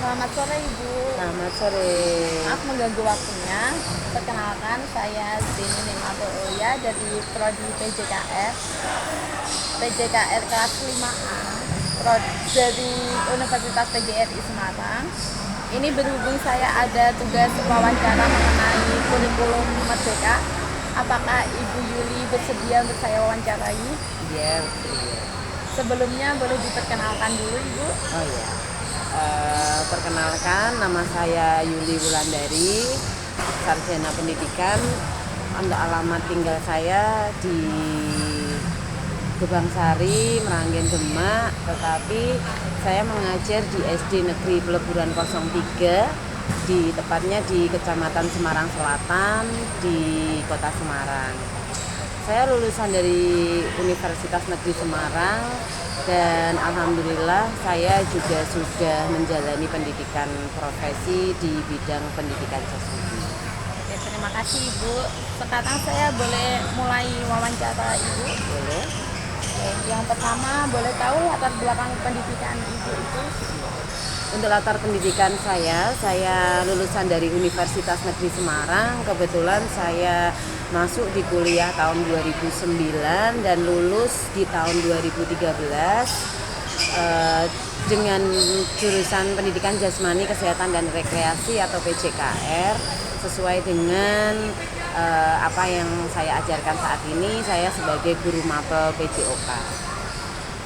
Selamat sore Ibu. Selamat sore. Maaf mengganggu waktunya. Perkenalkan saya Zeni Nimato Oya dari Prodi PJKR kelas 5A dari Universitas PGRI Semarang. Ini berhubung saya ada tugas wawancara mengenai kurikulum Merdeka. Apakah Ibu Yuli bersedia untuk saya wawancarai? Iya, iya. Sebelumnya boleh diperkenalkan dulu Ibu. Oh iya. Perkenalkan, nama saya Yuli Wulandari, sarjana pendidikan. Untuk alamat tinggal saya di Gebang Sari, Meranggen Demak, tetapi saya mengajar di SD Negeri Peleburan 03, tepatnya di Kecamatan Semarang Selatan, di Kota Semarang. Saya lulusan dari Universitas Negeri Semarang dan alhamdulillah saya juga sudah menjalani pendidikan profesi di bidang pendidikan jasmani. Oke, terima kasih Ibu. Sekarang saya boleh mulai wawancara Ibu. Boleh? Oke, yang pertama boleh tahu latar belakang pendidikan Ibu itu? Untuk latar pendidikan saya lulusan dari Universitas Negeri Semarang. Kebetulan saya masuk di kuliah tahun 2009 dan lulus di tahun 2013 dengan jurusan Pendidikan Jasmani, Kesehatan dan Rekreasi atau PJKR, sesuai dengan apa yang saya ajarkan saat ini. Saya sebagai guru mapel PJOK.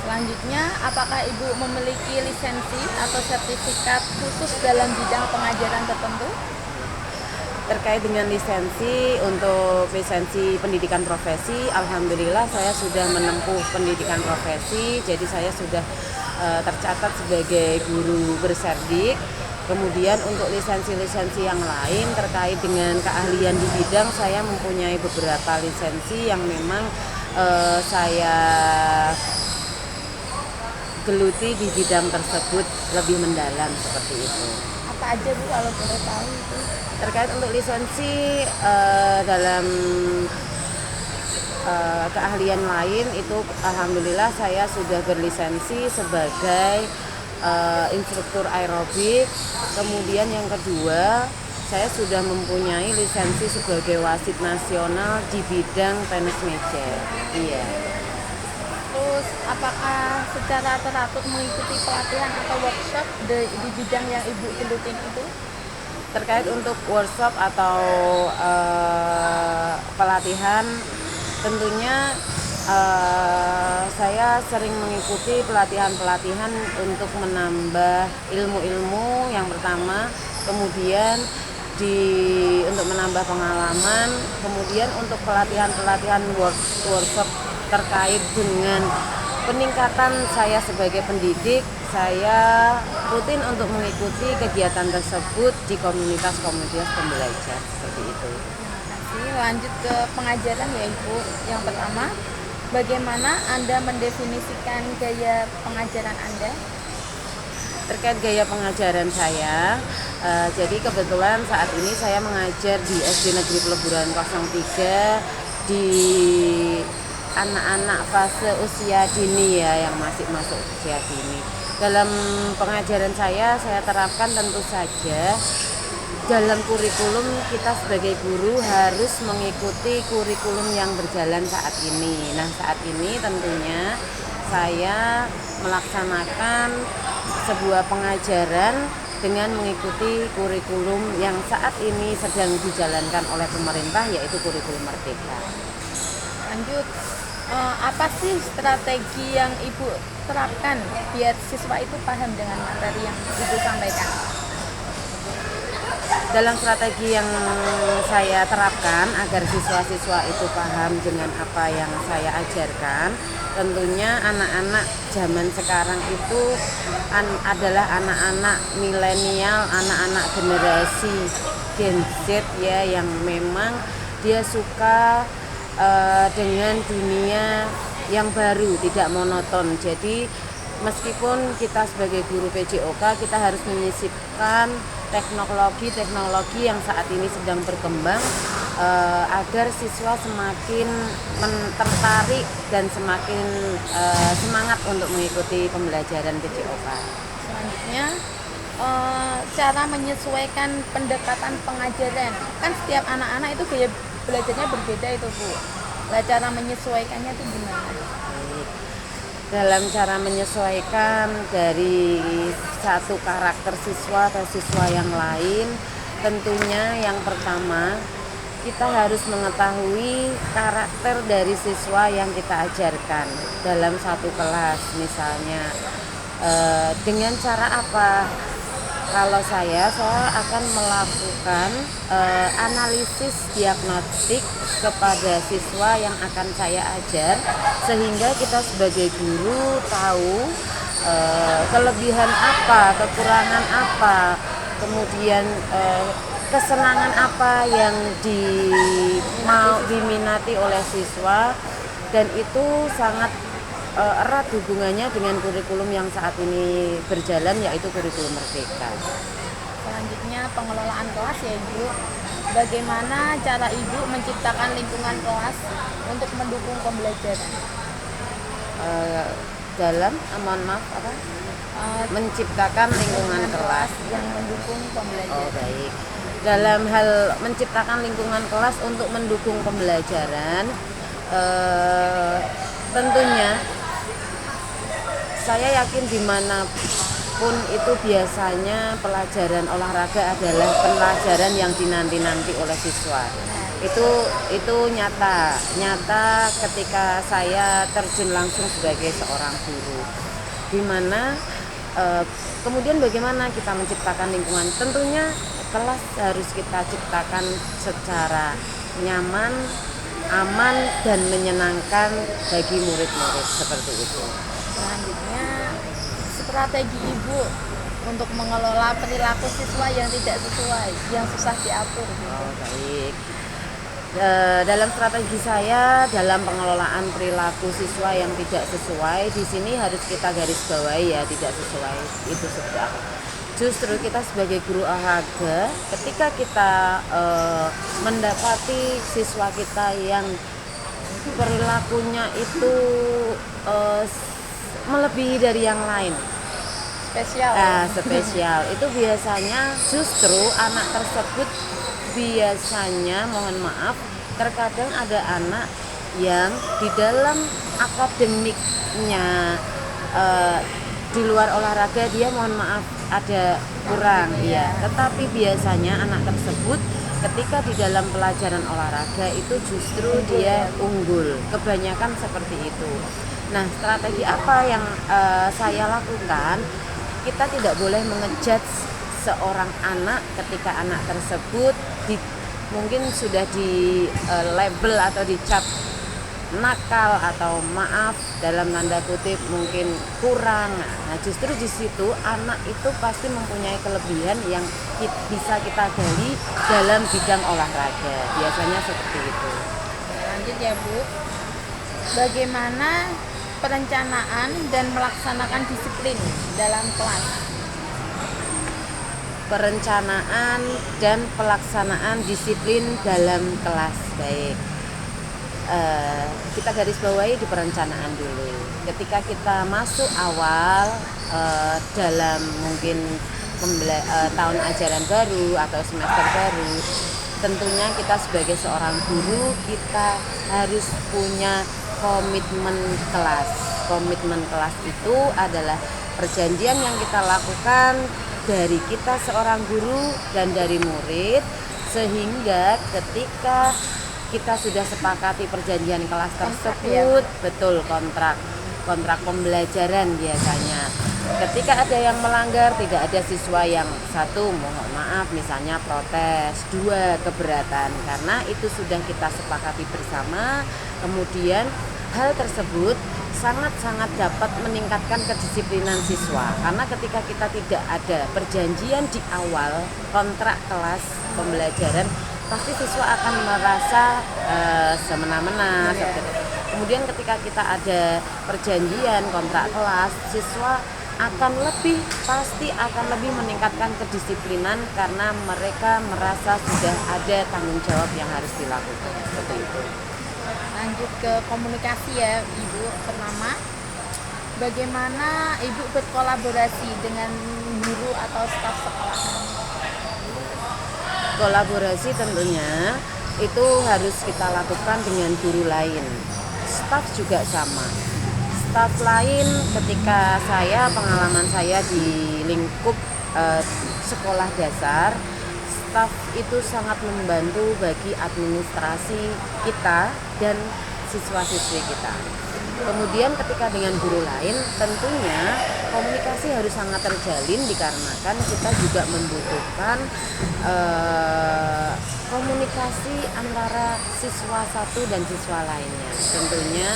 Selanjutnya, apakah Ibu memiliki lisensi atau sertifikat khusus dalam bidang pengajaran tertentu? Terkait dengan lisensi, untuk lisensi pendidikan profesi, alhamdulillah saya sudah menempuh pendidikan profesi, jadi saya sudah tercatat sebagai guru berserdik. Kemudian untuk lisensi-lisensi yang lain terkait dengan keahlian di bidang, saya mempunyai beberapa lisensi yang memang saya geluti di bidang tersebut lebih mendalam, seperti itu. Apa aja Bu kalau boleh tahu itu? Terkait untuk lisensi dalam keahlian lain itu alhamdulillah saya sudah berlisensi sebagai instruktur aerobik. Kemudian yang kedua, saya sudah mempunyai lisensi sebagai wasit nasional di bidang tenis meja. Iya. Terus, apakah secara teratur mengikuti pelatihan atau workshop di bidang yang Ibu geluti itu? Terkait untuk workshop atau pelatihan, tentunya saya sering mengikuti pelatihan-pelatihan untuk menambah ilmu-ilmu yang pertama, kemudian untuk menambah pengalaman, kemudian untuk pelatihan-pelatihan workshop terkait dengan peningkatan saya sebagai pendidik. Saya rutin untuk mengikuti kegiatan tersebut di komunitas-komunitas pembelajar, seperti itu. Terima kasih. Lanjut ke pengajaran ya Ibu. Yang pertama, bagaimana Anda mendefinisikan gaya pengajaran Anda? Terkait gaya pengajaran saya, jadi kebetulan saat ini saya mengajar di SD Negeri Peleburan 03 di anak-anak fase usia dini ya, yang masih masuk usia dini. Dalam pengajaran saya terapkan tentu saja dalam kurikulum kita sebagai guru harus mengikuti kurikulum yang berjalan saat ini. Nah, saat ini tentunya saya melaksanakan sebuah pengajaran dengan mengikuti kurikulum yang saat ini sedang dijalankan oleh pemerintah, yaitu kurikulum Merdeka. Lanjut, apa sih strategi yang Ibu terapkan biar siswa itu paham dengan materi yang Ibu sampaikan? Dalam strategi yang saya terapkan agar siswa-siswa itu paham dengan apa yang saya ajarkan, tentunya anak-anak zaman sekarang itu adalah anak-anak milenial, anak-anak generasi Gen Z ya, yang memang dia suka dengan dunia yang baru, tidak monoton. Jadi meskipun kita sebagai guru PJOK, kita harus menyisipkan teknologi yang saat ini sedang berkembang agar siswa semakin tertarik dan semakin semangat untuk mengikuti pembelajaran PJOK. Selanjutnya, cara menyesuaikan pendekatan pengajaran. Kan setiap anak-anak itu gaya belajarnya berbeda itu Bu. Lah cara menyesuaikannya itu gimana? Dalam cara menyesuaikan dari satu karakter siswa atau siswa yang lain, tentunya yang pertama kita harus mengetahui karakter dari siswa yang kita ajarkan dalam satu kelas. Misalnya dengan cara apa? Kalau saya akan melakukan analisis diagnostik kepada siswa yang akan saya ajar, sehingga kita sebagai guru tahu kelebihan apa, kekurangan apa, kemudian kesenangan apa yang mau diminati oleh siswa, dan itu sangat erat hubungannya dengan kurikulum yang saat ini berjalan, yaitu kurikulum Merdeka. Selanjutnya pengelolaan kelas ya Ibu. Bagaimana cara Ibu menciptakan lingkungan kelas untuk mendukung pembelajaran? Dalam mohon maaf apa? Menciptakan lingkungan kelas yang mendukung pembelajaran. baik. Dalam hal menciptakan lingkungan kelas untuk mendukung pembelajaran, tentunya saya yakin dimanapun itu biasanya pelajaran olahraga adalah pelajaran yang dinanti-nanti oleh siswa. Itu nyata ketika saya terjun langsung sebagai seorang guru. Dimana kemudian bagaimana kita menciptakan lingkungan? Tentunya kelas harus kita ciptakan secara nyaman, aman, dan menyenangkan bagi murid-murid, seperti itu. Selanjutnya, strategi Ibu untuk mengelola perilaku siswa yang tidak sesuai, yang susah diatur. Baik. Dalam strategi saya dalam pengelolaan perilaku siswa yang tidak sesuai, di sini harus kita garis bawahi ya, tidak sesuai itu sudah. Justru kita sebagai guru olahraga, ketika kita mendapati siswa kita yang perilakunya itu melebihi dari yang lain, spesial, itu biasanya justru anak tersebut biasanya, mohon maaf, terkadang ada anak yang di dalam akademiknya di luar olahraga dia, mohon maaf, ada kurang ya. Tetapi biasanya anak tersebut ketika di dalam pelajaran olahraga itu justru dia unggul, kebanyakan seperti itu. Nah, strategi apa yang saya lakukan? Kita tidak boleh mengejudge seorang anak ketika anak tersebut mungkin sudah di label atau dicap nakal atau maaf dalam tanda kutip mungkin kurang. Nah, justru di situ anak itu pasti mempunyai kelebihan yang bisa kita gali dalam bidang olahraga. Biasanya seperti itu. Lanjut ya Bu. Bagaimana perencanaan dan melaksanakan disiplin dalam kelas? Perencanaan dan pelaksanaan disiplin dalam kelas, baik. Kita garis bawahi di perencanaan dulu. Ketika kita masuk awal dalam mungkin tahun ajaran baru atau semester baru, tentunya kita sebagai seorang guru kita harus punya komitmen kelas. Komitmen kelas itu adalah perjanjian yang kita lakukan dari kita seorang guru dan dari murid, sehingga ketika kita sudah sepakati perjanjian kelas tersebut, betul, kontrak pembelajaran biasanya. Ketika ada yang melanggar, tidak ada siswa yang satu, mohon maaf, misalnya protes, dua keberatan, karena itu sudah kita sepakati bersama. Kemudian hal tersebut sangat-sangat dapat meningkatkan kedisiplinan siswa, karena ketika kita tidak ada perjanjian di awal kontrak kelas pembelajaran, pasti siswa akan merasa semena-mena. Kemudian ketika kita ada perjanjian kontrak kelas, siswa pasti akan lebih meningkatkan kedisiplinan karena mereka merasa sudah ada tanggung jawab yang harus dilakukan, seperti itu. Lanjut ke komunikasi ya Ibu. Pertama, bagaimana Ibu berkolaborasi dengan guru atau staf sekolah? Kolaborasi tentunya itu harus kita lakukan dengan guru lain. Staf juga sama. Staf lain ketika pengalaman saya di lingkup sekolah dasar, staf itu sangat membantu bagi administrasi kita dan siswa-siswi kita. Kemudian ketika dengan guru lain tentunya komunikasi harus sangat terjalin dikarenakan kita juga membutuhkan komunikasi antara siswa satu dan siswa lainnya. Tentunya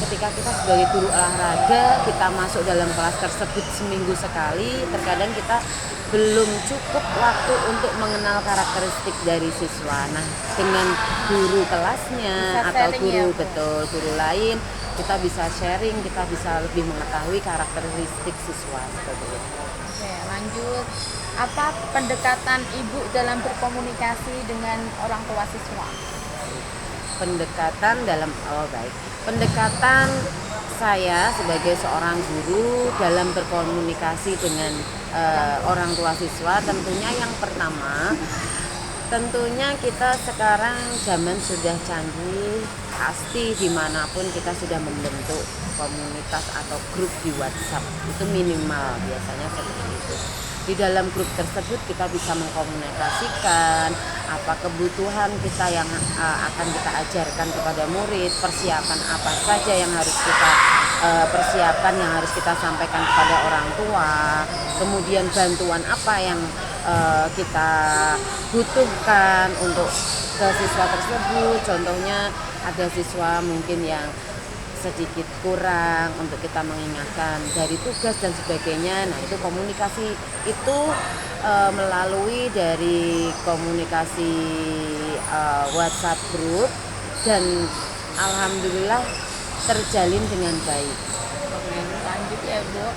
ketika kita sebagai guru olahraga kita masuk dalam kelas tersebut seminggu sekali, terkadang kita belum cukup waktu untuk mengenal karakteristik dari siswa. Nah, dengan guru kelasnya Bisa atau sharing ya, Bu? guru lain, kita bisa sharing, kita bisa lebih mengetahui karakteristik siswa seperti itu. Oke, lanjut. Apa pendekatan ibu dalam berkomunikasi dengan orang tua siswa? Pendekatan saya sebagai seorang guru dalam berkomunikasi dengan orang tua siswa, tentunya yang pertama, tentunya kita sekarang zaman sudah canggih, pasti dimanapun kita sudah membentuk komunitas atau grup di WhatsApp, itu minimal biasanya seperti itu. Di dalam grup tersebut kita bisa mengkomunikasikan apa kebutuhan kita yang akan kita ajarkan kepada murid, persiapan apa saja yang harus kita persiapkan, yang harus kita sampaikan kepada orang tua, kemudian bantuan apa yang kita butuhkan untuk ke siswa tersebut. Contohnya ada siswa mungkin yang sedikit kurang untuk kita mengingatkan dari tugas dan sebagainya. Nah, itu komunikasi itu melalui dari komunikasi WhatsApp group, dan alhamdulillah terjalin dengan baik. Oke, lanjut ya, Bu.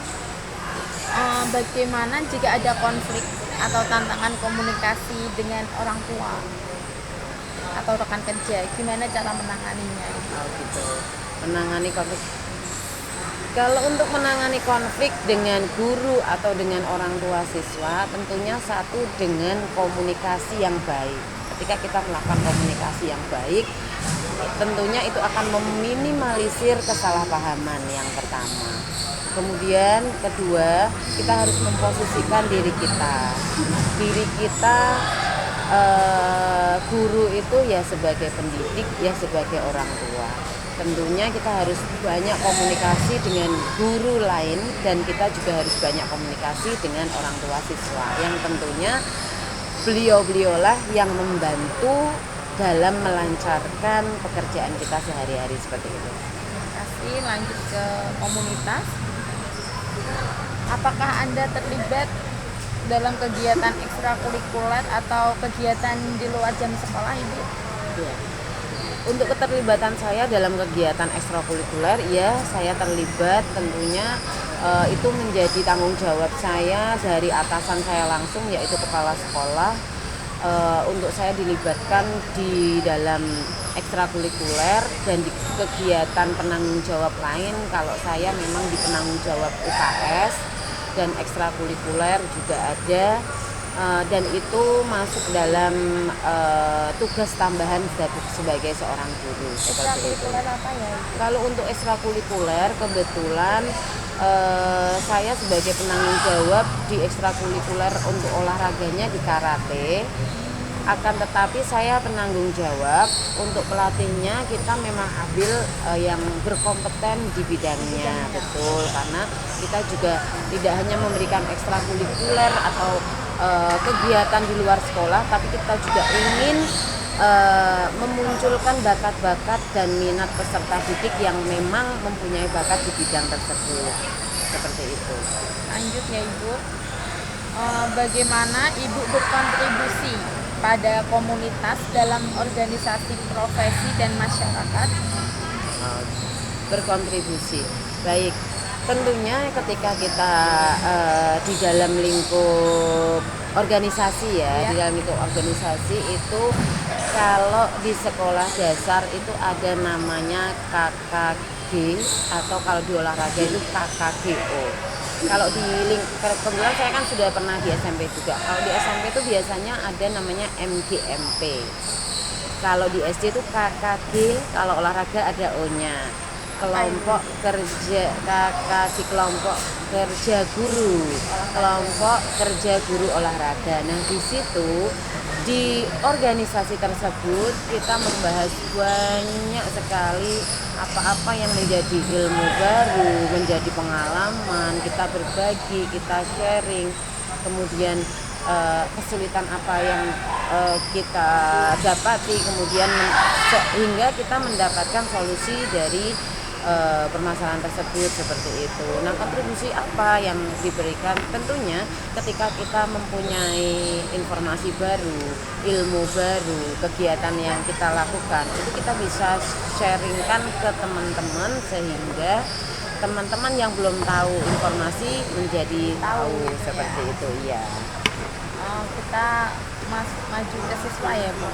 Bagaimana jika ada konflik atau tantangan komunikasi dengan orang tua atau rekan kerja? Gimana cara menanganinya? Oh, gitu. Menangani konflik. Kalau untuk menangani konflik dengan guru atau dengan orang tua siswa, tentunya satu dengan komunikasi yang baik. Ketika kita melakukan komunikasi yang baik, tentunya itu akan meminimalisir kesalahpahaman yang pertama. Kemudian kedua, kita harus memposisikan diri kita. Guru itu ya sebagai pendidik, ya sebagai orang tua. Tentunya kita harus banyak komunikasi dengan guru lain, dan kita juga harus banyak komunikasi dengan orang tua siswa, yang tentunya beliau-beliaulah yang membantu dalam melancarkan pekerjaan kita sehari-hari seperti itu. Terima kasih. Lanjut ke komunitas. Apakah Anda terlibat dalam kegiatan ekstrakurikuler atau kegiatan di luar jam sekolah, Ibu? Ya. Untuk keterlibatan saya dalam kegiatan ekstrakurikuler, ya saya terlibat. Tentunya itu menjadi tanggung jawab saya dari atasan saya langsung, yaitu kepala sekolah, untuk saya dilibatkan di dalam ekstrakurikuler dan di kegiatan penanggung jawab lain. Kalau saya memang di penanggung jawab UKS dan ekstrakurikuler juga ada. Dan itu masuk dalam tugas tambahan sebagai seorang guru seperti itu. Ekstrakurikuler apa ya? Kalau untuk ekstrakurikuler, kebetulan saya sebagai penanggung jawab di ekstrakurikuler untuk olahraganya di karate. Akan tetapi saya penanggung jawab untuk pelatihnya, kita memang ambil yang berkompeten di bidangnya, betul, karena kita juga tidak hanya memberikan ekstrakurikuler atau kegiatan di luar sekolah, tapi kita juga ingin memunculkan bakat-bakat dan minat peserta didik yang memang mempunyai bakat di bidang tersebut, seperti itu. Lanjut ya, Ibu. Bagaimana Ibu berkontribusi pada komunitas dalam organisasi profesi dan masyarakat? Berkontribusi. Baik, tentunya ketika kita di dalam lingkup organisasi di dalam lingkup organisasi itu, kalau di sekolah dasar itu ada namanya KKG, atau kalau di olahraga itu KKGO. Kalau di kebetulan saya kan sudah pernah di SMP juga. Kalau di SMP itu biasanya ada namanya MGMP. Kalau di SD itu KKG, kalau olahraga ada O-nya. Kelompok kerja KKG, kelompok kerja guru, kelompok kerja guru olahraga. Nah, di situ di organisasi tersebut kita membahas banyak sekali apa-apa yang menjadi ilmu baru, menjadi pengalaman, kita berbagi, kita sharing, kemudian kesulitan apa yang kita dapati, kemudian sehingga kita mendapatkan solusi dari permasalahan tersebut seperti itu. Nah, kontribusi apa yang diberikan? Tentunya ketika kita mempunyai informasi baru, ilmu baru, kegiatan yang kita lakukan, itu kita bisa sharingkan ke teman-teman sehingga teman-teman yang belum tahu informasi menjadi tahu seperti itu ya. Kita maju ke siswa ya Bu.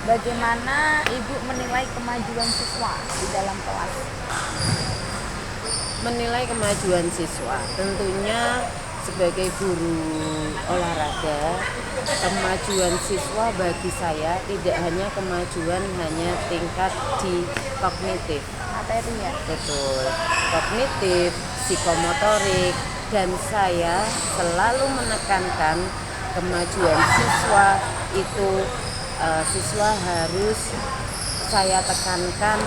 Bagaimana Ibu menilai kemajuan siswa di dalam kelas? Menilai kemajuan siswa, tentunya sebagai guru olahraga, kemajuan siswa bagi saya tidak hanya kemajuan hanya tingkat di kognitif, Materi ya? betul, kognitif, psikomotorik, dan saya selalu menekankan kemajuan siswa itu siswa harus saya tekankan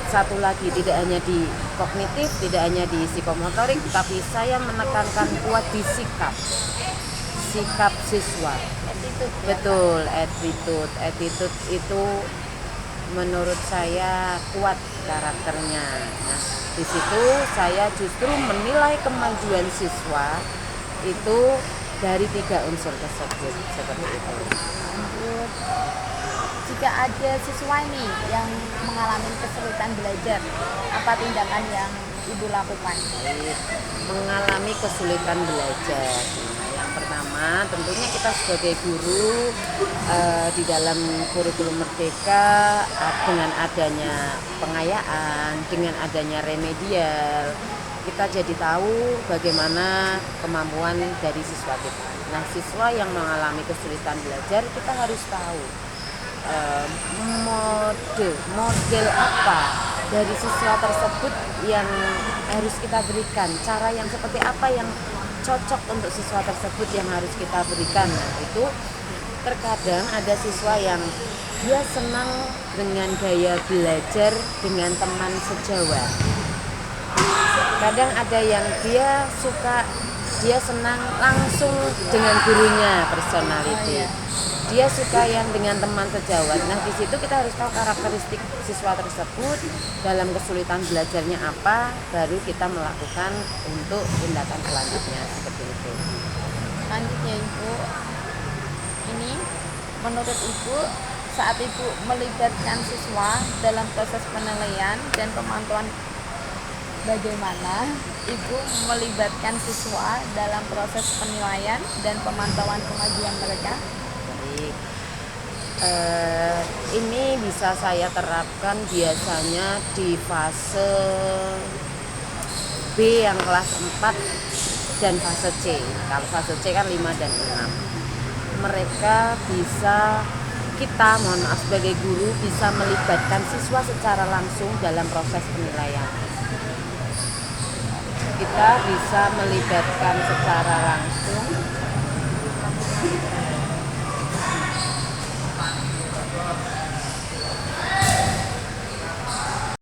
satu lagi, tidak hanya di kognitif, tidak hanya di psikomotorik, tapi saya menekankan kuat di sikap siswa. Attitude, Betul, attitude itu menurut saya kuat karakternya. Nah, di situ saya justru menilai kemajuan siswa itu dari 3 unsur tersebut seperti itu. Lanjut. Jika ada siswa nih yang mengalami kesulitan belajar, apa tindakan yang Ibu lakukan? Baik, mengalami kesulitan belajar. Nah, yang pertama tentunya kita sebagai guru di dalam kurikulum Merdeka dengan adanya pengayaan, dengan adanya remedial, kita jadi tahu bagaimana kemampuan dari siswa kita. Nah, siswa yang mengalami kesulitan belajar kita harus tahu model apa dari siswa tersebut yang harus kita berikan, cara yang seperti apa yang cocok untuk siswa tersebut yang harus kita berikan. Nah, itu terkadang ada siswa yang dia senang dengan gaya belajar dengan teman sejawat. Kadang ada yang dia senang langsung dengan gurunya, personality. Dia suka yang dengan teman sejawat. Nah, di situ kita harus tahu karakteristik siswa tersebut, dalam kesulitan belajarnya apa, baru kita melakukan untuk tindakan selanjutnya seperti itu. Selanjutnya Ibu, ini menurut Ibu saat Ibu melibatkan siswa dalam proses penilaian dan pemantauan, bagaimana Ibu melibatkan siswa dalam proses penilaian dan pemantauan kemajuan mereka? Baik. Ini bisa saya terapkan biasanya di fase B yang kelas 4 dan fase C. Kalau fase C kan 5 dan 6. Mereka sebagai guru bisa melibatkan siswa secara langsung dalam proses penilaian. Kita bisa melibatkan secara langsung